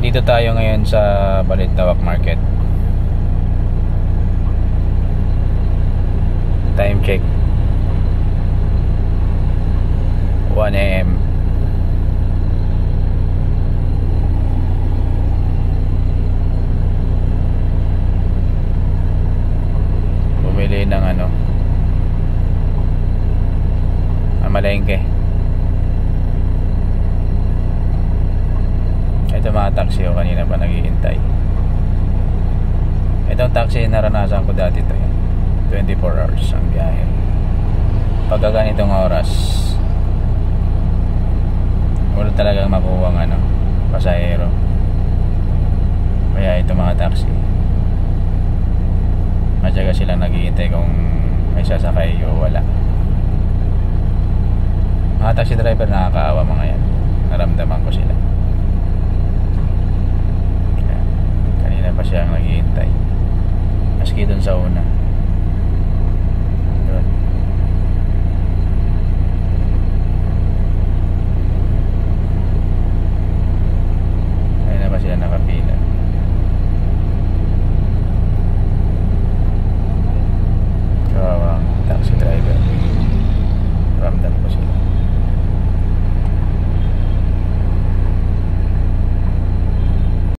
Dito tayo ngayon sa Balintawak Market. Time check 1 AM. Bumili ng amalengke. Ito mga taxi o kanina pa naghihintay. Itong taxi naranasan ko dati to, 24 hours ang biyahe. Pagka ganitong oras wala talagang makuha ng pasahero. Kaya ito mga taxi, matyaga silang naghihintay kung may sasakay o wala. Mga taxi driver nakakaawa mga yan, naramdaman